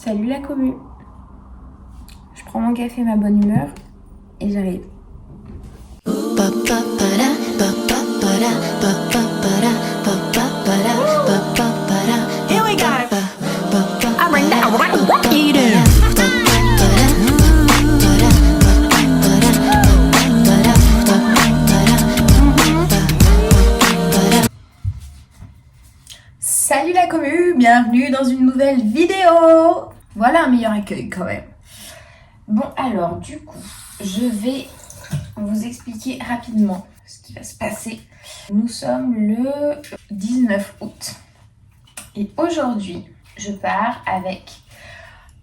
Salut la commu. Je prends mon café, ma bonne humeur et j'arrive. Here we go. I bring that right you do. Salut la commu, bienvenue dans une nouvelle vidéo. Voilà un meilleur accueil quand même. Bon alors du coup, je vais vous expliquer rapidement ce qui va se passer. Nous sommes le 19 août et aujourd'hui je pars avec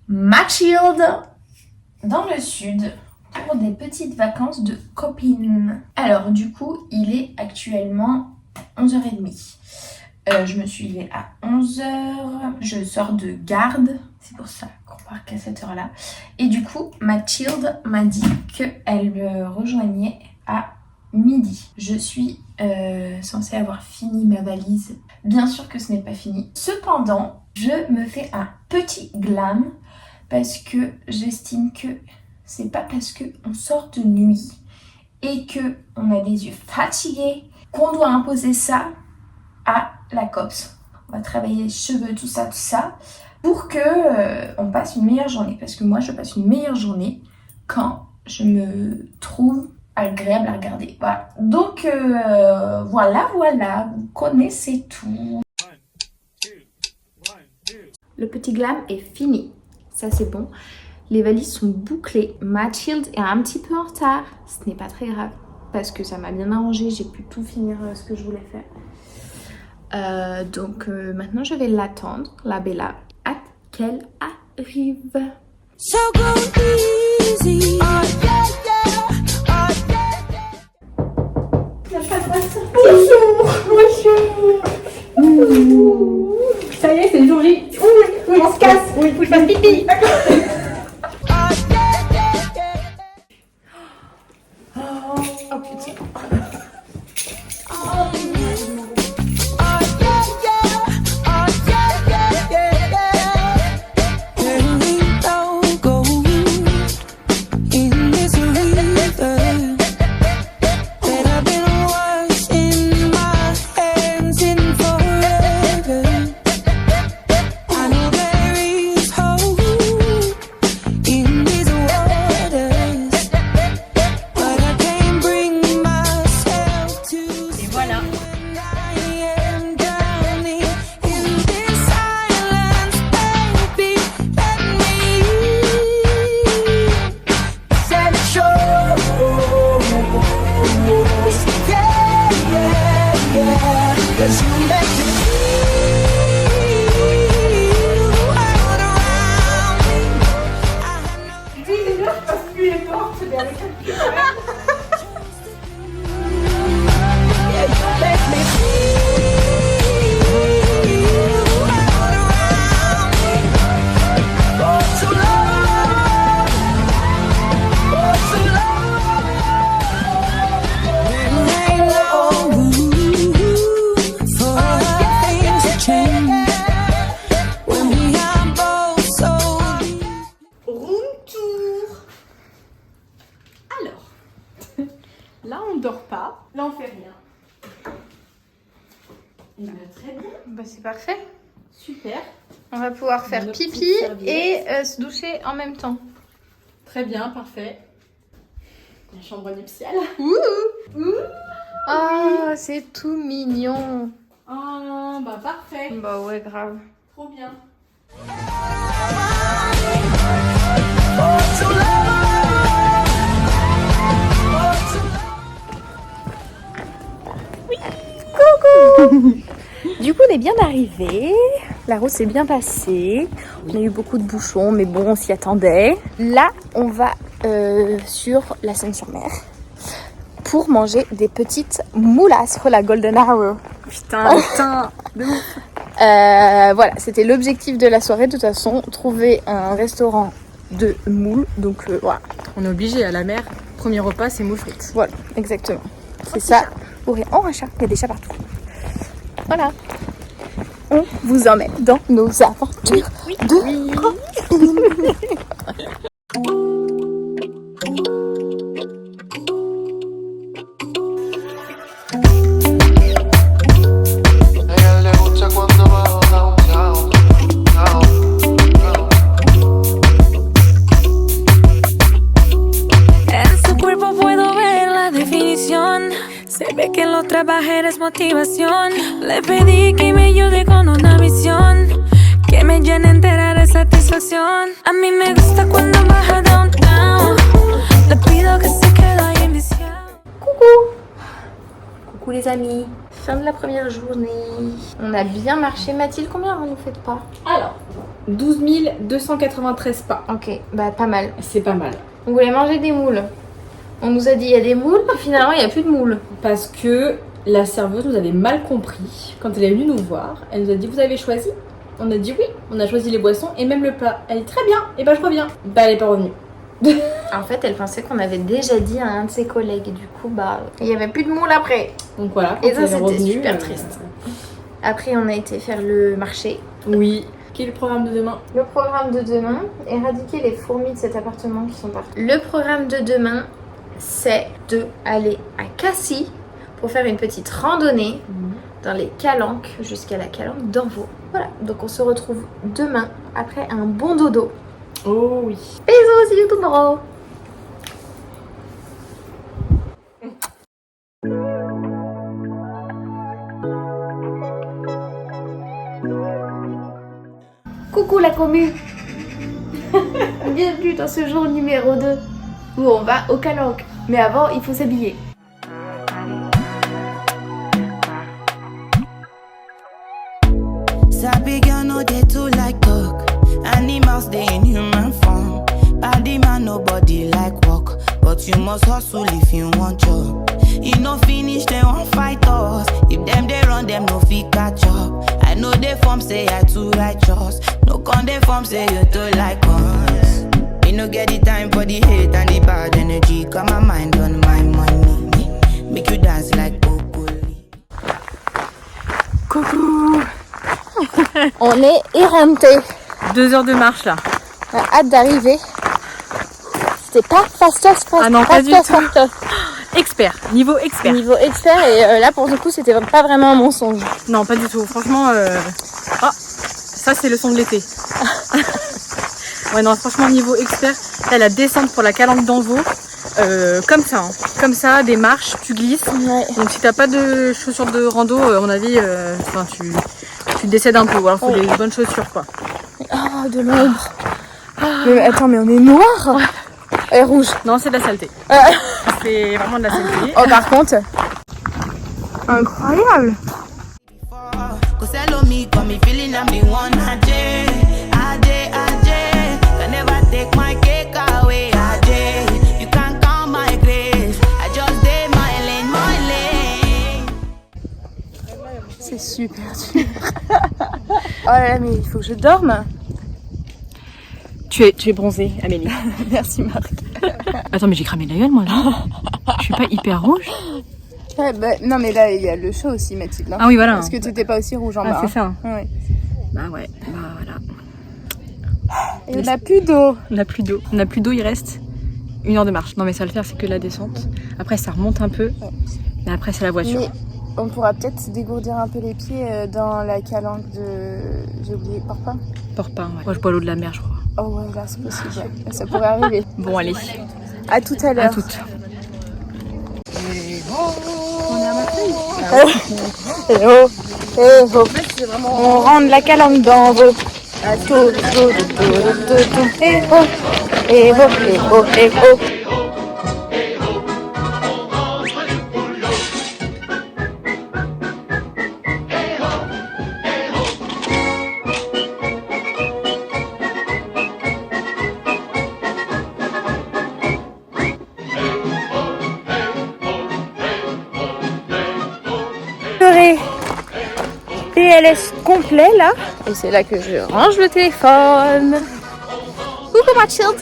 Mathilde dans le sud pour des petites vacances de copines. Alors du coup il est actuellement 11h30. Je me suis levée à 11h, je sors de garde, c'est pour ça qu'on part qu'à cette heure-là. Et du coup, Mathilde m'a dit qu'elle me rejoignait à midi. Je suis censée avoir fini ma valise. Bien sûr que ce n'est pas fini. Cependant, je me fais un petit glam parce que j'estime que c'est pas parce qu'on sort de nuit et qu'on a des yeux fatigués qu'on doit imposer ça à la copse. On va travailler les cheveux, tout ça, pour que on passe une meilleure journée. Parce que moi, je passe une meilleure journée quand je me trouve agréable à regarder. Voilà. Donc, voilà, vous connaissez tout. Le petit glam est fini. Ça, c'est bon. Les valises sont bouclées. Mathilde est un petit peu en retard. Ce n'est pas très grave. Parce que ça m'a bien arrangé. J'ai pu tout finir ce que je voulais faire. Donc maintenant je vais l'attendre, la Bella, hâte qu'elle arrive. So go easy. Oh yeah, yeah. Oh yeah. Bonjour. Ça y est, c'est le jour J. Oui, on se casse. Oui, il faut que je fasse pipi. Oh putain. Là, on dort pas. Là, on fait rien. Et bien, très bien. Bah c'est parfait. Super. On va pouvoir faire Notre pipi petite serviette. et se doucher en même temps. Très bien, parfait. La chambre nuptiale. Ouh. Oh, c'est tout mignon. Ah, bah parfait. Bah ouais, grave. Trop bien. Du coup, on est bien arrivé. La route s'est bien passée. On a eu beaucoup de bouchons, mais bon, on s'y attendait. Là, on va sur la Seine-sur-Mer pour manger des petites moulas pour la Golden Hour. Putain, de ouf. Voilà, c'était l'objectif de la soirée. De toute façon, trouver un restaurant de moules. Donc voilà. On est obligé à la mer. Premier repas, c'est moules frites. Voilà, exactement. C'est ça. Oh, un chat. Il y a des chats partout. Voilà. On vous emmène dans nos aventures de copines. ella le gusta cuando bajo down, down, down, down. En su cuerpo puedo ver la definición. Se ve que en los trabajeros es motivación. Le pedí que me ayude con una misión que me llene entera de satisfacción. A mí me gusta cuando baja downtown. Le pido que se quede ahí en visión. Coucou les amis, fin de la première journée. On a bien marché. Mathilde, combien vous faites pas? Alors, 12 293 pas. Ok, bah pas mal. C'est pas mal. On voulait manger des moules. On nous a dit il y a des moules, finalement il n'y a plus de moules. Parce que la serveuse nous avait mal compris. Quand elle est venue nous voir, elle nous a dit vous avez choisi? On a dit oui, on a choisi les boissons et même le plat. Elle dit très bien, et ben je reviens. Bah elle est pas revenue. En fait, elle pensait qu'on avait déjà dit à un de ses collègues. Du coup, bah, il n'y avait plus de moules après. Donc voilà, quand Et ça, elle est c'était revenue, super triste. Après, on a été faire le marché. Oui. Quel est le programme de demain? Le programme de demain, éradiquer les fourmis de cet appartement qui sont partout. Le programme de demain, c'est de aller à Cassis pour faire une petite randonnée dans les calanques jusqu'à la calanque d'Envaux. Voilà, donc on se retrouve demain après un bon dodo. Oh oui. Bisous, see you tomorrow. Coucou la commu. Bienvenue dans ce jour numéro 2 où on va au Calanque. Mais avant, il faut s'habiller. Sabi girl no dey too like talk. Animals dey in human form. Body man nobody like work, but you must hustle if you want job. E no finish dem wan fight us. If dem dey run dem no fit catch up. I know dey form say I too righteous. No con dey form say you too like us. Me no get the time for the hate and the bad energy. Got my mind on my money. Make you dance like broccoli. Coucou. On est éreinté. 2 heures de marche là. On a hâte d'arriver. C'était pas fastoche. Ah non, pas du tout. Expert, niveau expert. Niveau expert et là pour le coup c'était pas vraiment un mensonge. Non, pas du tout. Franchement, ah, ça c'est le son de l'été. Ouais, non, franchement, niveau expert, là, la descente pour la calanque d'Envaux, comme ça, hein. Comme ça, des marches, tu glisses. Ouais. Donc si t'as pas de chaussures de rando, à mon avis, tu décèdes un peu. Ou alors faut des bonnes chaussures, quoi. Oh, de l'ombre. Mais attends, mais on est noir. Et rouge. Non, c'est de la saleté. C'est vraiment de la saleté. Oh, par contre. Incroyable. Cause hello me, got me feeling I'm the one. Ajay, Ajay, Ajay. Can never take my cake away. Ajay, you can't count my grace. I just did my lane, my lane. C'est super dur. Oh là là, mais il faut que je dorme. Tu es bronzée, Amélie. Merci Marc. Attends, mais j'ai cramé la gueule, moi, là. Je suis pas hyper rouge. Ouais, bah, non mais là il y a le show aussi Mathilde. Hein. Ah oui, voilà. Parce que t'étais pas aussi rouge en bas. Ah, c'est ça. Hein. Ouais. Bah ouais, bah voilà. Et on n'a plus d'eau. On n'a plus d'eau. On n'a plus d'eau, il reste 1 heure de marche. Non mais ça va le faire, c'est que la descente. Après ça remonte un peu. Mais après c'est la voiture. Mais on pourra peut-être dégourdir un peu les pieds dans la calanque de... J'ai oublié, Porpin. Porpin, ouais. Moi je bois l'eau de la mer, je crois. Oh ouais, là c'est possible. Ouais. Ça pourrait arriver. Bon, allez. À tout à l'heure. À toutes. Eh oh, eh oh. On rentre la calanque dans vos... À tout, tout, tout, tout, tout. Eh oh, eh oh, eh oh, eh oh. PLS complet là. Et c'est là que je range le téléphone. Coucou Mathilde.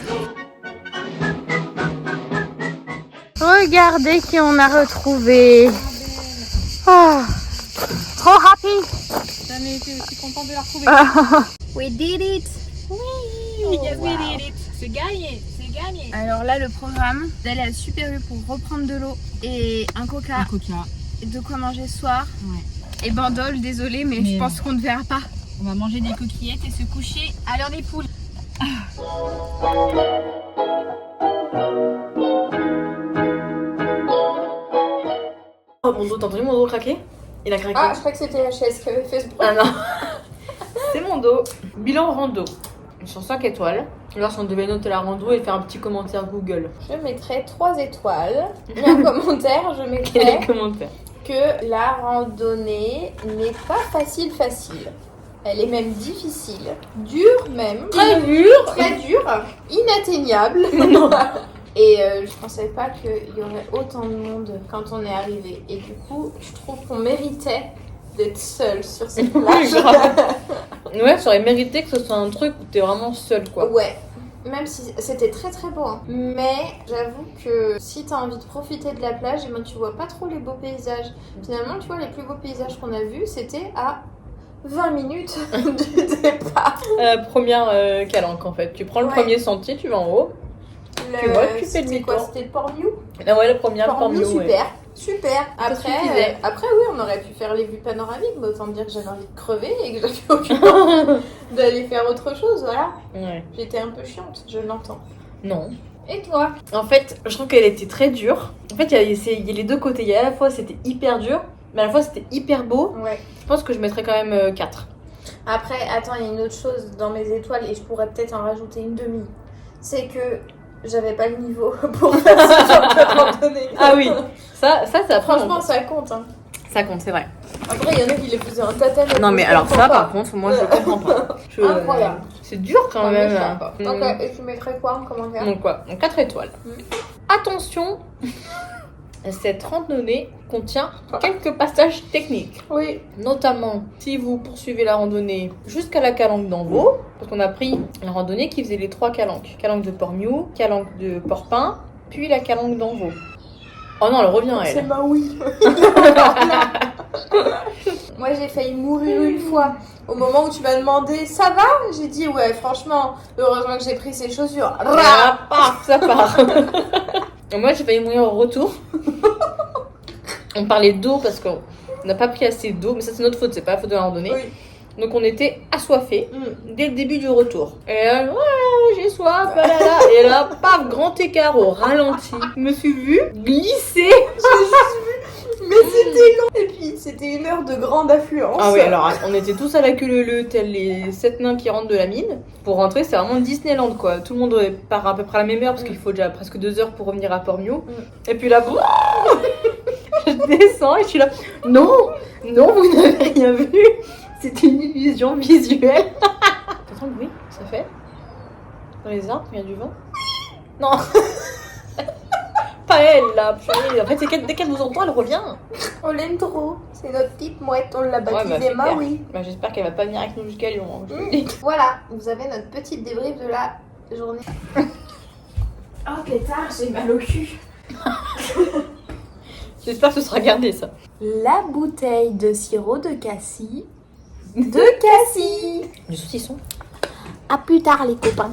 Regardez qui on a retrouvé. Oh, trop happy. Jamais été aussi contente de la retrouver. We did it. Oui. C'est gagné, c'est gagné. Alors là, le programme, d'aller à Super U pour reprendre de l'eau et un coca. Un coca. Et de quoi manger ce soir. Ouais. Et bandole, désolé, mais je pense qu'on ne verra pas. On va manger des coquillettes et se coucher à l'heure des poules. Oh mon dos, t'as entendu mon dos craquer? Il a craqué. Ah, je crois que c'était la chaise qui avait fait ce bruit. Ah non. C'est mon dos. Bilan rando. Sur 5 étoiles. Alors si on devait noter la rando et faire un petit commentaire Google. Je mettrais 3 étoiles. Et un commentaire, je Quel est mettrais le commentaire? que la randonnée n'est pas facile. Elle est même difficile, dure même. Très dur. Très dure, inatteignable. Non. Et je pensais pas qu'il y aurait autant de monde quand on est arrivé. Et du coup, je trouve qu'on méritait d'être seul sur cette plage. Ouais, ça aurait mérité que ce soit un truc où t'es vraiment seul quoi. Ouais, même si c'était très très beau. Hein. Mais j'avoue que si t'as envie de profiter de la plage, eh ben, tu vois pas trop les beaux paysages. Finalement, tu vois, les plus beaux paysages qu'on a vus, c'était à 20 minutes du départ. Première calanque en fait. Tu prends le Ouais. premier sentier, tu vas en haut. Tu vois, tu fais c'était demi-tour. quoi? C'était Port-Miou. Ah ouais, la première, Port-Miou, Port-Miou, super. ouais. Super. Ça suffisait. Après, oui, on aurait pu faire les vues panoramiques, mais autant dire que j'avais envie de crever et que j'avais aucune envie d'aller faire autre chose, voilà. Ouais. J'étais un peu chiante, je l'entends. Non. Et toi? En fait, je trouve qu'elle était très dure. En fait, il y a les deux côtés. Il y a à la fois c'était hyper dur, mais à la fois c'était hyper beau. Ouais. Je pense que je mettrais quand même 4. Après, attends, il y a une autre chose dans mes étoiles et je pourrais peut-être en rajouter une demi. C'est que j'avais pas le niveau pour faire ce genre de randonnée. Ah oui, ça Franchement, ça compte. Hein. ça compte, c'est vrai. Après, il y en a qui les faisaient en tatane. Non, mais alors ça, par contre, moi je comprends pas. Incroyable. C'est dur quand Ah, mais même. je sais pas. Donc, et tu mettrais quoi en commentaire? Donc quoi? Donc 4 étoiles. Attention, cette randonnée contient quelques passages techniques. Oui. Notamment, si vous poursuivez la randonnée jusqu'à la calanque d'Envaux, parce qu'on a pris la randonnée qui faisait les 3 calanques. Calanque de Port-Miou, calanque de Port-Pin, puis la calanque d'Envaux. Oh non, elle revient, C'est elle. ma oui. Moi, j'ai failli mourir une fois. Au moment où tu m'as demandé, ça va? J'ai dit, ouais, franchement, heureusement que j'ai pris ces chaussures. Ah, paf, ça part. Et moi, j'ai failli mourir au retour. On parlait d'eau parce qu'on n'a pas pris assez d'eau, mais ça c'est notre faute, c'est pas la faute de la randonnée. Oui. Donc on était assoiffés dès le début du retour. Et là, ouais, j'ai soif, là, là. Et là, paf, grand écart au ralenti. Je me suis vue glisser. Mais c'était long. Et puis, c'était une heure de grande affluence. Ah oui, alors on était tous à la queue leu-leu, tels les 7 nains qui rentrent de la mine. Pour rentrer, c'est vraiment Disneyland quoi. Tout le monde part à peu près à la même heure parce qu'il faut déjà presque 2 heures pour revenir à Port-Miou. Et puis là, je descends et je suis là. Non, non, vous n'avez rien vu. C'était une illusion visuelle. T'entends le bruit que ça fait? Dans les arbres, il y a du vent? Non. Pas elle là. En fait, dès qu'elle nous entend, elle revient. On l'aime trop. C'est notre petite mouette, on l'a baptisée super. Maui. Bah, j'espère qu'elle va pas venir avec nous jusqu'à Lyon. Hein, je te le dis. Voilà, vous avez notre petite débrief de la journée. Oh pétard, j'ai mal au cul. J'espère que ce sera gardé ça. La bouteille de sirop de cassis. De cassis. Du saucisson. À plus tard les copains.